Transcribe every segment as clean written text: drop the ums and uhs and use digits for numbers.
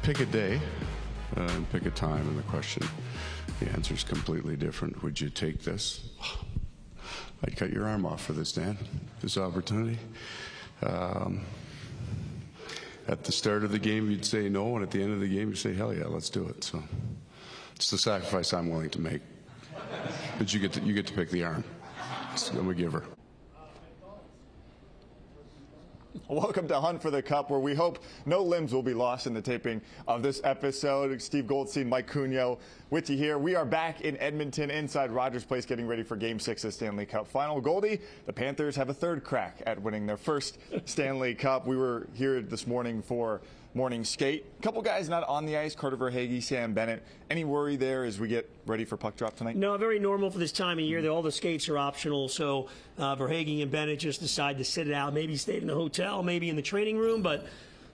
Pick a day and pick a time, and the answer is completely different. Would you take this? I'd cut your arm off for this, Dan, this opportunity. At the start of the game, you'd say no, and at the end of the game, you'd say, hell yeah, let's do it. So it's the sacrifice I'm willing to make. But you get to pick the arm. So I'm a giver. Welcome to Hunt for the Cup, where we hope no limbs will be lost in the taping of this episode. Steve Goldstein, Mike Cunio with you here. We are back in Edmonton inside Rogers Place getting ready for Game 6 of the Stanley Cup Final. Goldie, the Panthers have a third crack at winning their first Stanley Cup. We were here this morning for morning skate. A couple guys not on the ice, Carter Verhaeghe, Sam Bennett. Any worry there as we get ready for puck drop tonight? No, very normal for this time of year. All the skates are optional, so Verhaeghe and Bennett just decide to sit it out, maybe stay in the hotel, maybe in the training room, but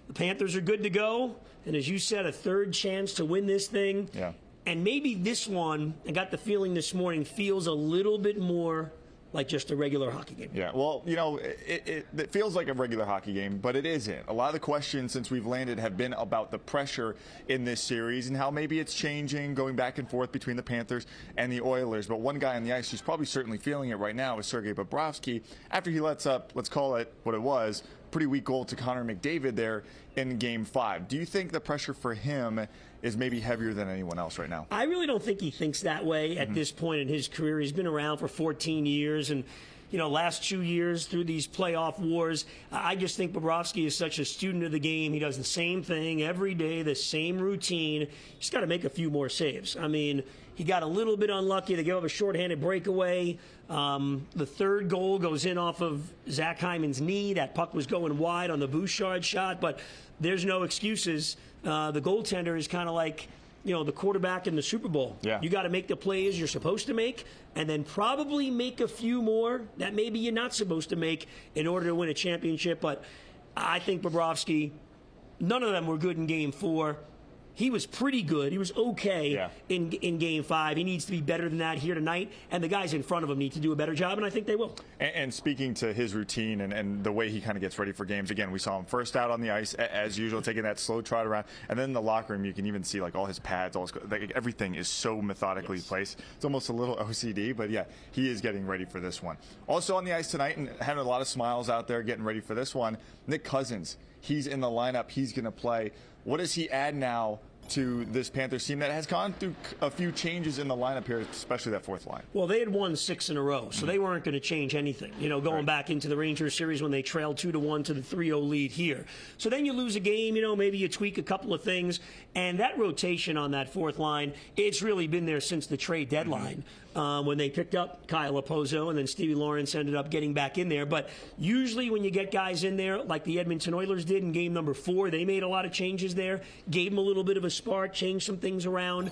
the Panthers are good to go. And as you said, a third chance to win this thing. Yeah. And maybe this one, I got the feeling this morning, feels a little bit more like just a regular hockey game. Yeah, well, you know, it feels like a regular hockey game, but it isn't. A lot of the questions since we've landed have been about the pressure in this series and how maybe it's changing, going back and forth between the Panthers and the Oilers. But one guy on the ice who's probably certainly feeling it right now is Sergei Bobrovsky, after he lets up, let's call it what it was, pretty weak goal to Connor McDavid there in Game 5. Do you think the pressure for him is maybe heavier than anyone else right now? I really don't think he thinks that way at this point in his career. He's been around for 14 years, and last 2 years through these playoff wars, I just think Bobrovsky is such a student of the game. He does the same thing every day, the same routine. He's got to make a few more saves. I mean, he got a little bit unlucky. They gave up a shorthanded breakaway. The third goal goes in off of Zach Hyman's knee. That puck was going wide on the Bouchard shot, but there's no excuses. The goaltender is kind of like, the quarterback in the Super Bowl. Yeah. You got to make the plays you're supposed to make, and then probably make a few more that maybe you're not supposed to make in order to win a championship. But I think Bobrovsky, none of them were good in Game 4. He was pretty good. He was okay in Game 5. He needs to be better than that here tonight, and the guys in front of him need to do a better job, and I think they will. And speaking to his routine and the way he kind of gets ready for games, again, we saw him first out on the ice, as usual, taking that slow trot around, and then in the locker room, you can even see, like, all his pads, everything is so methodically placed. It's almost a little OCD, but, yeah, he is getting ready for this one. Also on the ice tonight, and having a lot of smiles out there getting ready for this one, Nick Cousins. He's in the lineup. He's going to play. What does he add now to this Panthers team that has gone through a few changes in the lineup here, especially that fourth line? Well, they had won 6 in a row, so they weren't going to change anything, going back into the Rangers series when they trailed 2-1 to the 3-0 lead here. So then you lose a game, maybe you tweak a couple of things, and that rotation on that fourth line, it's really been there since the trade deadline. When they picked up Kyle Opozo, and then Stevie Lawrence ended up getting back in there. But usually when you get guys in there, like the Edmonton Oilers did in Game number 4, they made a lot of changes there, gave them a little bit of a spark, changed some things around.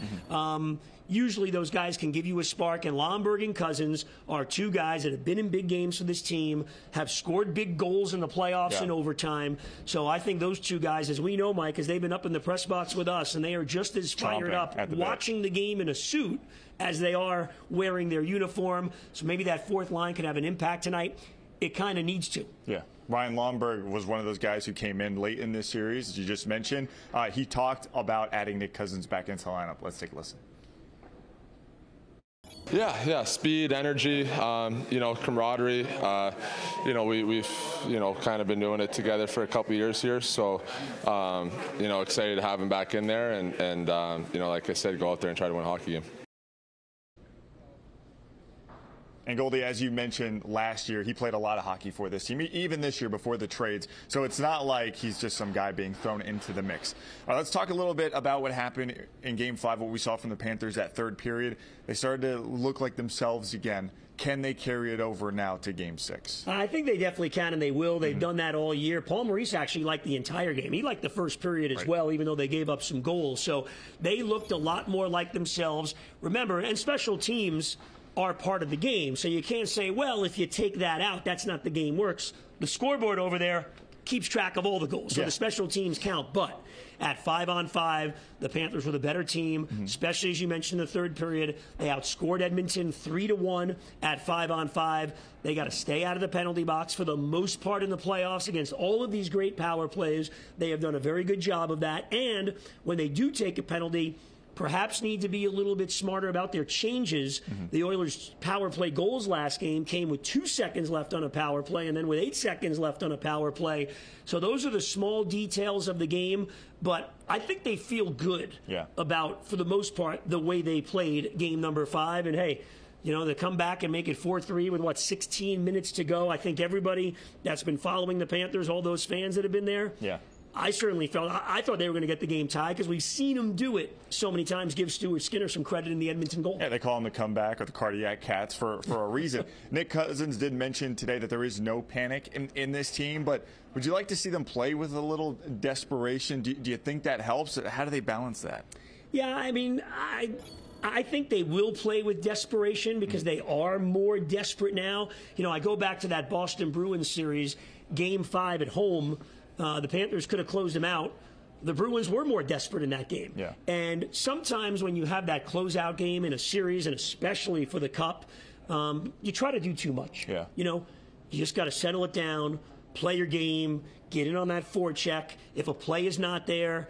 Usually those guys can give you a spark, and Lomberg and Cousins are two guys that have been in big games for this team, have scored big goals in the playoffs and overtime. So I think those two guys, as we know, Mike, as they've been up in the press box with us, and they are just as fired up watching the game in a suit as they are wearing their uniform. So maybe that fourth line could have an impact tonight. It kind of needs to. Yeah. Ryan Lomberg was one of those guys who came in late in this series, as you just mentioned. He talked about adding Nick Cousins back into the lineup. Let's take a listen. Yeah, speed, energy, camaraderie. We've kind of been doing it together for a couple years here, so excited to have him back in there, and like I said, go out there and try to win a hockey game. And Goldie, as you mentioned last year, he played a lot of hockey for this team, even this year before the trades. So it's not like he's just some guy being thrown into the mix. All right, let's talk a little bit about what happened in Game 5, what we saw from the Panthers that third period. They started to look like themselves again. Can they carry it over now to Game 6? I think they definitely can, and they will. They've done that all year. Paul Maurice actually liked the entire game. He liked the first period as well, even though they gave up some goals. So they looked a lot more like themselves. Remember, and special teams are part of the game. So you can't say, well, if you take that out, that's not the game works. The scoreboard over there keeps track of all the goals. So the special teams count. But at 5-on-5, the Panthers were the better team, especially as you mentioned in the third period. They outscored Edmonton 3-1 at 5-on-5. They got to stay out of the penalty box for the most part in the playoffs against all of these great power plays. They have done a very good job of that. And when they do take a penalty, perhaps need to be a little bit smarter about their changes. The Oilers' power play goals last game came with 2 seconds left on a power play and then with 8 seconds left on a power play. So those are the small details of the game, but I think they feel good about, for the most part, the way they played game number 5. And, hey, you know, they come back and make it 4-3 with, 16 minutes to go. I think everybody that's been following the Panthers, all those fans that have been there, I certainly I thought they were going to get the game tied because we've seen them do it so many times. Give Stuart Skinner some credit in the Edmonton goal. Yeah, they call them the comeback or the cardiac cats for a reason. Nick Cousins did mention today that there is no panic in this team, but would you like to see them play with a little desperation? Do you think that helps? How do they balance that? Yeah, I mean, I think they will play with desperation because they are more desperate now. You know, I go back to that Boston Bruins series, Game 5 at home. The Panthers could have closed them out. The Bruins were more desperate in that game. And sometimes when you have that closeout game in a series, and especially for the Cup, you try to do too much. You know, you just got to settle it down, play your game, get in on that forecheck. If a play is not there,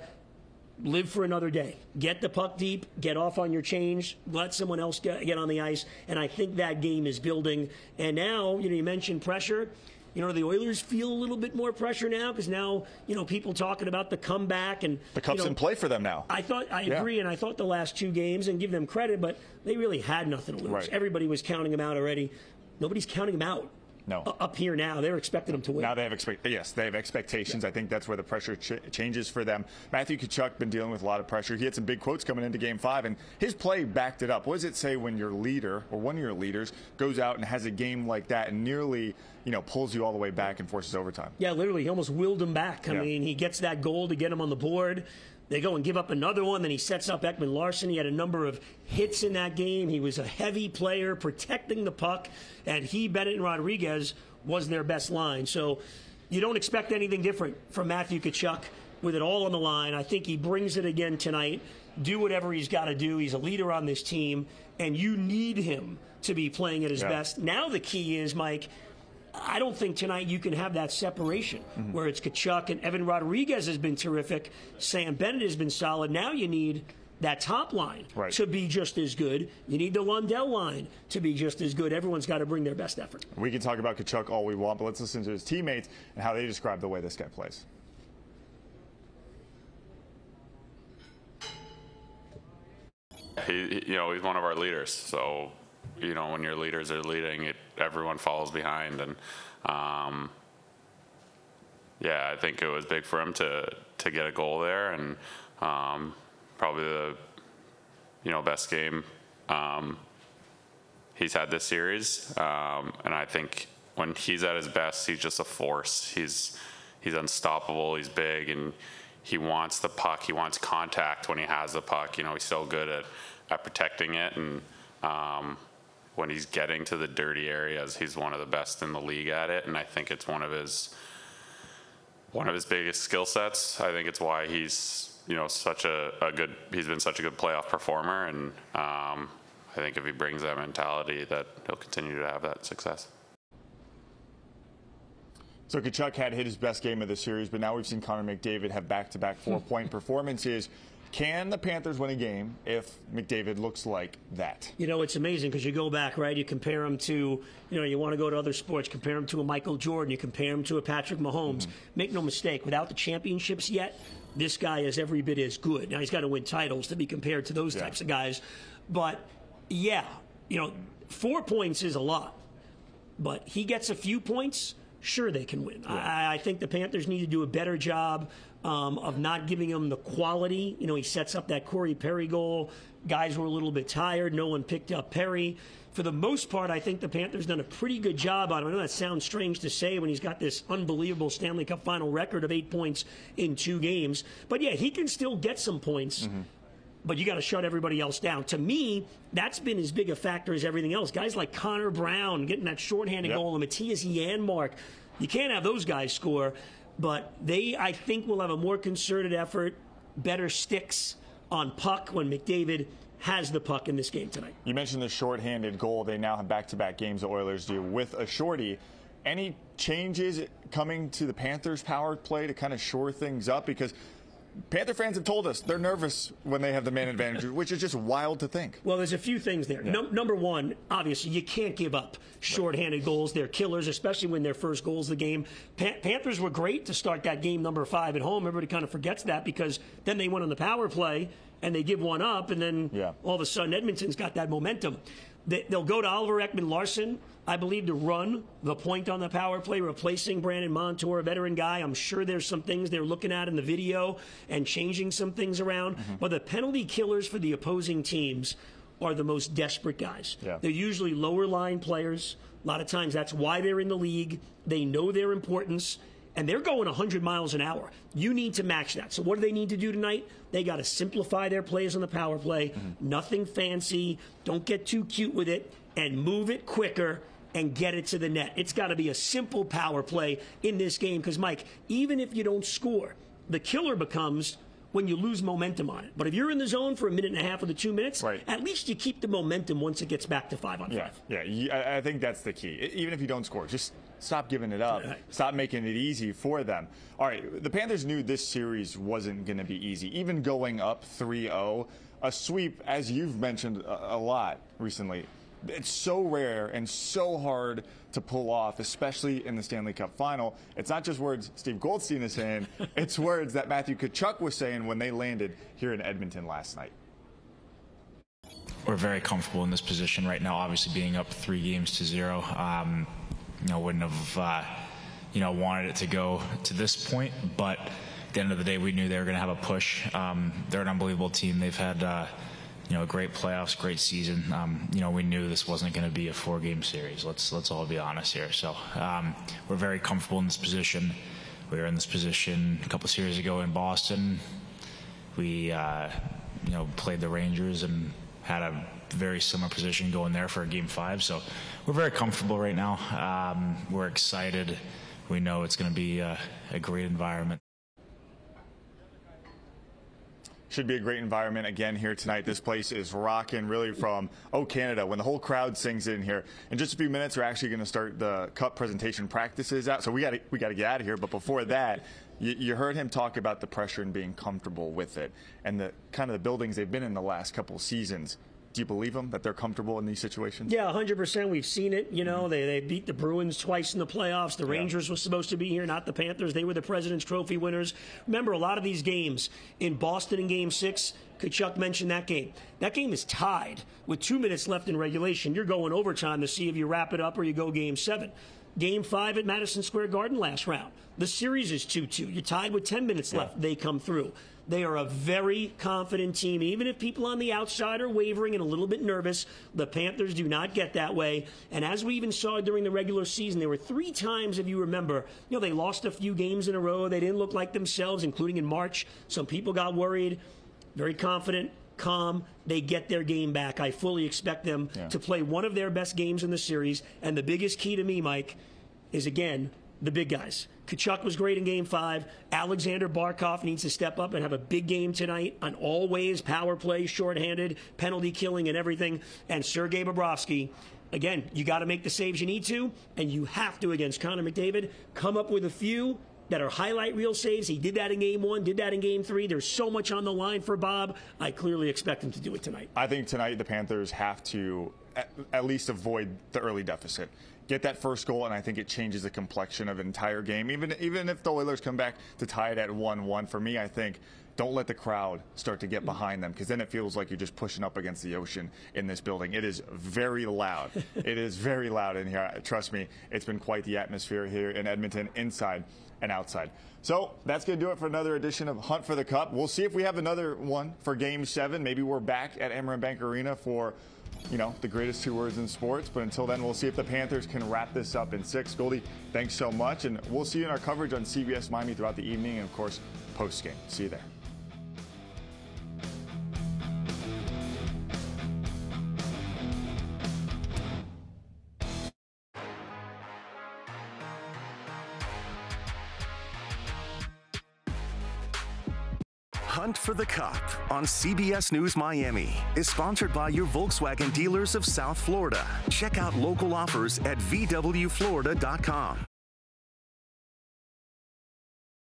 live for another day. Get the puck deep, get off on your change, let someone else get on the ice. And I think that game is building. And now, you know, you mentioned pressure. You know, the Oilers feel a little bit more pressure now because now, you know, people talking about the comeback. And the Cup's in play for them now. I agree, and I thought the last 2 games, and give them credit, but they really had nothing to lose. Everybody was counting them out already. Nobody's counting them out. No. Up here now, they're expecting them to win. Now they have expectations. I think that's where the pressure changes for them. Matthew Tkachuk been dealing with a lot of pressure. He had some big quotes coming into Game 5, and his play backed it up. What does it say when your leader or one of your leaders goes out and has a game like that and nearly, you know, pulls you all the way back and forces overtime? Yeah, literally, he almost willed him back. I mean, he gets that goal to get him on the board. They go and give up another one. Then he sets up Ekman Larson. He had a number of hits in that game. He was a heavy player protecting the puck. And he, Bennett, and Rodriguez was their best line. So you don't expect anything different from Matthew Tkachuk with it all on the line. I think he brings it again tonight. Do whatever he's got to do. He's a leader on this team. And you need him to be playing at his best. Now the key is, Mike, I don't think tonight you can have that separation where it's Tkachuk and Evan Rodriguez has been terrific. Sam Bennett has been solid. Now you need that top line to be just as good. You need the Lundell line to be just as good. Everyone's got to bring their best effort. We can talk about Tkachuk all we want, but let's listen to his teammates and how they describe the way this guy plays. He's one of our leaders. So, you know, when your leaders are leading, everyone follows behind. And, I think it was big for him to get a goal there. And probably the, best game he's had this series. And I think when he's at his best, he's just a force. He's unstoppable. He's big, and he wants the puck. He wants contact when he has the puck. You know, he's so good at protecting it. And when he's getting to the dirty areas, he's one of the best in the league at it. And I think it's one of his biggest skill sets. I think it's why he's, such he's been such a good playoff performer. And I think if he brings that mentality, that he'll continue to have that success. So Tkachuk had hit his best game of the series, but now we've seen Connor McDavid have back-to-back 4-point performances. Can the Panthers win a game if McDavid looks like that? You know, it's amazing because you go back, right? You compare him to, you want to go to other sports, compare him to a Michael Jordan, you compare him to a Patrick Mahomes. Make no mistake, without the championships yet, this guy is every bit as good. Now, he's got to win titles to be compared to those types of guys. But, 4 points is a lot. But he gets a few points, sure they can win. I think the Panthers need to do a better job of not giving him the quality. He sets up that Corey Perry goal. Guys were a little bit tired. No one picked up Perry. For the most part, I think the Panthers done a pretty good job on him. I know that sounds strange to say when he's got this unbelievable Stanley Cup Final record of 8 points in 2 games. But, he can still get some points. But you got to shut everybody else down. To me, that's been as big a factor as everything else. Guys like Connor Brown getting that shorthanded goal, and Matthias Janmark. You can't have those guys score. but they, I think, will have a more concerted effort, better sticks on puck when McDavid has the puck in this game tonight. You mentioned the shorthanded goal. They now have back-to-back games, the Oilers do, with a shorty. Any changes coming to the Panthers' power play to kind of shore things up? Because Panther fans have told us they're nervous when they have the man advantage, which is just wild to think. Well, there's a few things there. Yeah. Number one, obviously, you can't give up shorthanded goals. They're killers, especially when their first goals of the game. Panthers were great to start that game number 5 at home. Everybody kind of forgets that because then they went on the power play and they give one up, and then all of a sudden Edmonton's got that momentum. They'll go to Oliver Ekman-Larsson, I believe, to run the point on the power play, replacing Brandon Montour, a veteran guy. I'm sure there's some things they're looking at in the video and changing some things around. But the penalty killers for the opposing teams are the most desperate guys. They're usually lower line players. A lot of times that's why they're in the league. They know their importance, and they're going 100 miles an hour. You need to match that. So what do they need to do tonight? They got to simplify their plays on the power play. Nothing fancy. Don't get too cute with it, and move it quicker and get it to the net. It's got to be a simple power play in this game because, Mike, even if you don't score, the killer becomes when you lose momentum on it. But if you're in the zone for a minute and a half of the 2 minutes, at least you keep the momentum once it gets back to 5-on-5. Yeah, I think that's the key. Even if you don't score, just stop giving it up. Stop making it easy for them. All right, the Panthers knew this series wasn't going to be easy. Even going up 3-0, a sweep, as you've mentioned a lot recently, it's so rare and so hard to pull off, especially in the Stanley Cup Final. It's not just words Steve Goldstein is saying, it's words that Matthew Tkachuk was saying when they landed here in Edmonton last night. We're very comfortable in this position right now, obviously being up 3-0. Wouldn't have, wanted it to go to this point, but at the end of the day, we knew they were going to have a push. They're an unbelievable team. They've had, great playoffs, great season. We knew this wasn't going to be a 4-game series. Let's all be honest here. So we're very comfortable in this position. We were in this position a couple series ago in Boston. We, played the Rangers and had a very similar position going there for a Game 5. So we're very comfortable right now. We're excited. We know it's going to be a great environment. Should be a great environment again here tonight. This place is rocking really from Canada when the whole crowd sings in here. In just a few minutes, we're actually going to start the Cup presentation practices out. So we got to get out of here. But before that, you heard him talk about the pressure and being comfortable with it and the kind of the buildings they've been in the last couple seasons. Do you believe them that they're comfortable in these situations? Yeah, 100%. We've seen it. They beat the Bruins twice in the playoffs. The Rangers was supposed to be here, not the Panthers. They were the President's Trophy winners. Remember, a lot of these games in Boston in Game 6, Tkachuk mentioned that game. That game is tied with 2 minutes left in regulation. You're going overtime to see if you wrap it up or you go Game 7. Game 5 at Madison Square Garden last round. The series is 2-2. You're tied with 10 minutes left. They come through. They are a very confident team. Even if people on the outside are wavering and a little bit nervous, the Panthers do not get that way. And as we even saw during the regular season, there were 3 times, if you remember, they lost a few games in a row. They didn't look like themselves, including in March. Some people got worried. Very confident, calm. They get their game back. I fully expect them to play one of their best games in the series. And the biggest key to me, Mike, is, again, the big guys. Tkachuk was great in Game 5. Alexander Barkov needs to step up and have a big game tonight on all ways, power play, shorthanded, penalty killing, and everything. And Sergei Bobrovsky, again, you got to make the saves you need to, and you have to, against Connor McDavid, come up with a few that are highlight reel saves. He did that in Game 1, did that in Game 3. There's so much on the line for Bob. I clearly expect him to do it tonight. I think tonight the Panthers have to at least avoid the early deficit. Get that first goal, and I think it changes the complexion of an entire game. Even if the Oilers come back to tie it at 1-1, for me, I think don't let the crowd start to get behind them, because then it feels like you're just pushing up against the ocean in this building. It is very loud. It is very loud in here. Trust me, it's been quite the atmosphere here in Edmonton, inside and outside. So that's going to do it for another edition of Hunt for the Cup. We'll see if we have another one for Game 7. Maybe we're back at Amerant Bank Arena for the greatest 2 words in sports. But until then, we'll see if the Panthers can wrap this up in 6. Goldie, thanks so much. And we'll see you in our coverage on CBS Miami throughout the evening and, of course, post-game. See you there. Hunt for the Cup on CBS News Miami is sponsored by your Volkswagen dealers of South Florida. Check out local offers at VWFlorida.com.